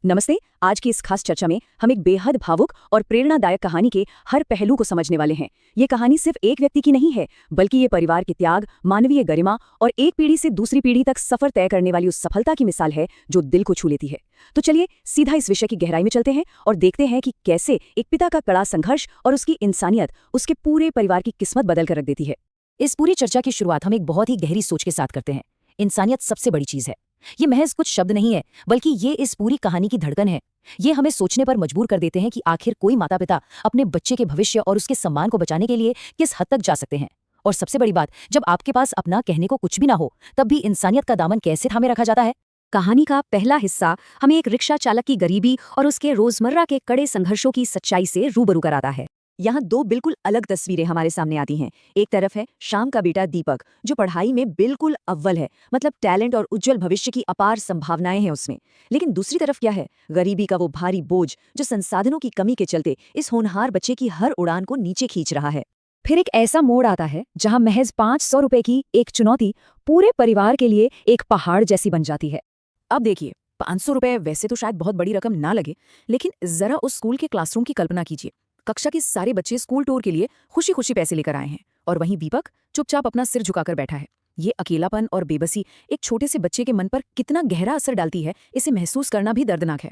नमस्ते। आज की इस खास चर्चा में हम एक बेहद भावुक और प्रेरणादायक कहानी के हर पहलू को समझने वाले हैं। ये कहानी सिर्फ एक व्यक्ति की नहीं है, बल्कि ये परिवार के त्याग, मानवीय गरिमा और एक पीढ़ी से दूसरी पीढ़ी तक सफर तय करने वाली उस सफलता की मिसाल है जो दिल को छू लेती है। तो चलिए सीधा इस विषय की गहराई में चलते हैं और देखते हैं कि कैसे एक पिता का कड़ा संघर्ष और उसकी इंसानियत उसके पूरे परिवार की किस्मत बदल कर रख देती है। इस पूरी चर्चा की शुरुआत हम एक बहुत ही गहरी सोच के साथ करते हैं। इंसानियत सबसे बड़ी चीज है। ये महज कुछ शब्द नहीं है, बल्कि ये इस पूरी कहानी की धड़कन है। ये हमें सोचने पर मजबूर कर देते हैं कि आखिर कोई माता पिता अपने बच्चे के भविष्य और उसके सम्मान को बचाने के लिए किस हद तक जा सकते हैं। और सबसे बड़ी बात, जब आपके पास अपना कहने को कुछ भी ना हो, तब भी इंसानियत का दामन कैसे थामे रखा जाता है। कहानी का पहला हिस्सा हमें एक रिक्शा चालक की गरीबी और उसके रोजमर्रा के कड़े संघर्षों की सच्चाई से रूबरू कराता है। यहाँ दो बिल्कुल अलग तस्वीरें हमारे सामने आती हैं। एक तरफ है शाम का बेटा दीपक, जो पढ़ाई में बिल्कुल अव्वल है, मतलब टैलेंट और उज्जवल भविष्य की अपार संभावनाएं हैं उसमें। लेकिन दूसरी तरफ क्या है? गरीबी का वो भारी बोझ जो संसाधनों की कमी के चलते इस होनहार बच्चे की हर उड़ान को नीचे खींच रहा है। फिर एक ऐसा मोड़ आता है जहाँ महज 500 रुपए की एक चुनौती पूरे परिवार के लिए एक पहाड़ जैसी बन जाती है। अब देखिए, 500 रुपए वैसे तो शायद बहुत बड़ी रकम ना लगे, लेकिन जरा उस स्कूल के क्लासरूम की कल्पना कीजिए। कक्षा के सारे बच्चे स्कूल टूर के लिए खुशी खुशी पैसे लेकर आए हैं, और वहीं दीपक चुपचाप अपना सिर झुकाकर बैठा है। ये अकेलापन और बेबसी एक छोटे से बच्चे के मन पर कितना गहरा असर डालती है, इसे महसूस करना भी दर्दनाक है।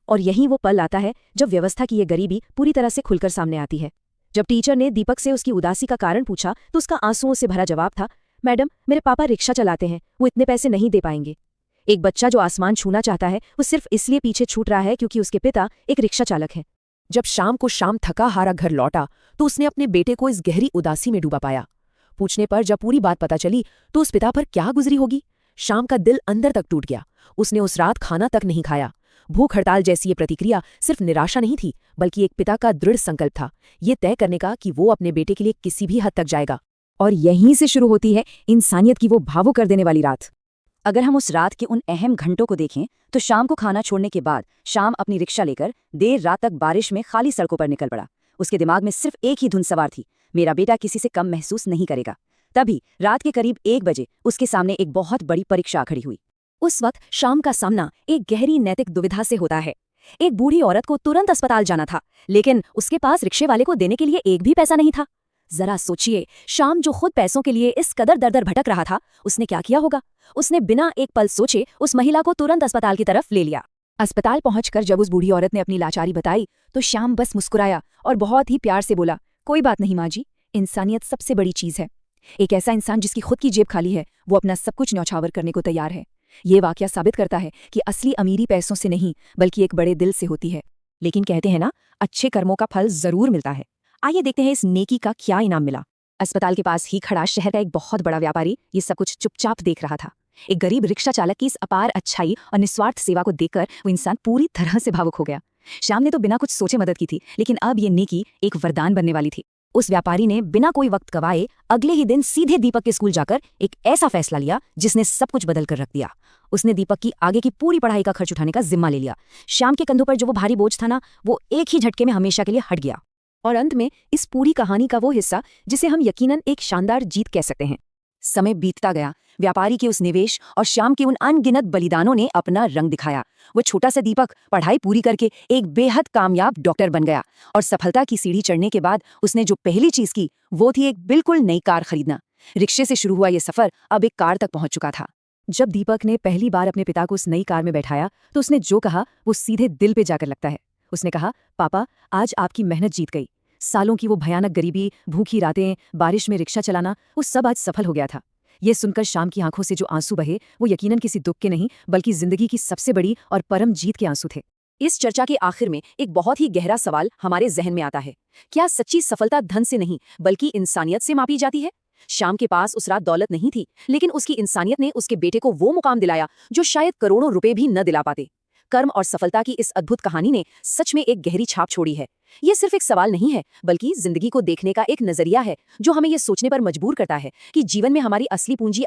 और यहीं वो पल आता है जब व्यवस्था की ये गरीबी पूरी तरह से खुलकर सामने आती है। जब टीचर ने दीपक से उसकी उदासी का कारण पूछा तो उसका आंसुओं से भरा जवाब था, मैडम, मेरे पापा रिक्शा चलाते हैं, वो इतने पैसे नहीं दे पाएंगे। एक बच्चा जो आसमान छूना चाहता है, वो सिर्फ इसलिए पीछे छूट रहा है क्योंकि उसके पिता एक रिक्शा चालक है। जब शाम को थका हारा घर लौटा तो उसने अपने बेटे को इस गहरी उदासी में डूबा पाया। पूछने पर जब पूरी बात पता चली तो उस पिता पर क्या गुजरी होगी। शाम का दिल अंदर तक टूट गया। उसने उस रात खाना तक नहीं खाया। भूख हड़ताल जैसी ये प्रतिक्रिया सिर्फ निराशा नहीं थी, बल्कि एक पिता का दृढ़ संकल्प था, ये तय करने का कि वो अपने बेटे के लिए किसी भी हद तक जाएगा। और यहीं से शुरू होती है इंसानियत की वो भावुक कर देने वाली रात। अगर हम उस रात के उन अहम घंटों को देखें तो शाम को खाना छोड़ने के बाद शाम अपनी रिक्शा लेकर देर रात तक बारिश में खाली सड़कों पर निकल पड़ा। उसके दिमाग में सिर्फ एक ही धुन सवार थी, मेरा बेटा किसी से कम महसूस नहीं करेगा। तभी रात के करीब 1 बजे उसके सामने एक बहुत बड़ी परीक्षा खड़ी हुई। उस वक्त शाम का सामना एक गहरी नैतिक दुविधा से होता है। एक बूढ़ी औरत को तुरंत अस्पताल जाना था, लेकिन उसके पास रिक्शे वाले को देने के लिए एक भी पैसा नहीं था। जरा सोचिए, शाम जो खुद पैसों के लिए इस कदर दर दर भटक रहा था, उसने क्या किया होगा? उसने बिना एक पल सोचे उस महिला को तुरंत अस्पताल की तरफ ले लिया। अस्पताल पहुंचकर जब उस बूढ़ी औरत ने अपनी लाचारी बताई तो श्याम बस मुस्कुराया और बहुत ही प्यार से बोला, कोई बात नहीं माँ जी, इंसानियत सबसे बड़ी चीज है। एक ऐसा इंसान जिसकी खुद की जेब खाली है, वो अपना सब कुछ न्यौछावर करने को तैयार है। ये वाकया साबित करता है कि असली अमीरी पैसों से नहीं, बल्कि एक बड़े दिल से होती है। लेकिन कहते हैं ना, अच्छे कर्मों का फल जरूर मिलता है। आइए देखते हैं इस नेकी का क्या इनाम मिला। अस्पताल के पास ही खड़ा शहर का एक बहुत बड़ा व्यापारी ये सब कुछ चुपचाप देख रहा था। एक गरीब रिक्शा चालक की इस अपार अच्छाई और निस्वार्थ सेवा को देखकर वो इंसान पूरी तरह से भावुक हो गया। श्याम ने तो बिना कुछ सोचे मदद की थी, लेकिन अब ये नेकी एक वरदान बनने वाली थी। उस व्यापारी ने बिना कोई वक्त गवाए अगले ही दिन सीधे दीपक के स्कूल जाकर एक ऐसा फैसला लिया जिसने सब कुछ बदल कर रख दिया। उसने दीपक की आगे की पूरी पढ़ाई का खर्च उठाने का जिम्मा ले लिया। श्याम के कंधों पर जो वो भारी बोझ था ना, वो एक ही झटके में हमेशा के लिए हट गया। और अंत में इस पूरी कहानी का वो हिस्सा जिसे हम यकीनन एक शानदार जीत कह सकते हैं। समय बीतता गया, व्यापारी के उस निवेश और श्याम के उन अनगिनत बलिदानों ने अपना रंग दिखाया। वो छोटा सा दीपक पढ़ाई पूरी करके एक बेहद कामयाब डॉक्टर बन गया, और सफलता की सीढ़ी चढ़ने के बाद उसने जो पहली चीज की वो थी एक बिल्कुल नई कार खरीदना। रिक्शे से शुरू हुआ ये सफर अब एक कार तक पहुंच चुका था। जब दीपक ने पहली बार अपने पिता को उस नई कार में बैठाया तो उसने जो कहा वो सीधे दिल पे जाकर लगता है। उसने कहा, पापा, आज आपकी मेहनत जीत गई। सालों की वो भयानक गरीबी, भूखी रातें, बारिश में रिक्शा चलाना, वो सब आज सफल हो गया था। ये सुनकर शाम की आंखों से जो आंसू बहे वो यकीनन किसी दुख के नहीं, बल्कि जिंदगी की सबसे बड़ी और परम जीत के आंसू थे। इस चर्चा के आखिर में एक बहुत ही गहरा सवाल हमारे जहन में आता है, क्या सच्ची सफलता धन से नहीं बल्कि इंसानियत से मापी जाती है? शाम के पास उस रात दौलत नहीं थी, लेकिन उसकी इंसानियत ने उसके बेटे को वो मुकाम दिलाया जो शायद करोड़ों रुपए भी न दिला पाते। कर्म और सफलता की इस अद्भुत कहानी ने सच में एक गहरी छाप छोड़ी है। ये सिर्फ एक सवाल नहीं है, बल्कि जिंदगी को देखने का एक नजरिया है जो हमें ये सोचने पर मजबूर करता है कि जीवन में हमारी असली पूंजी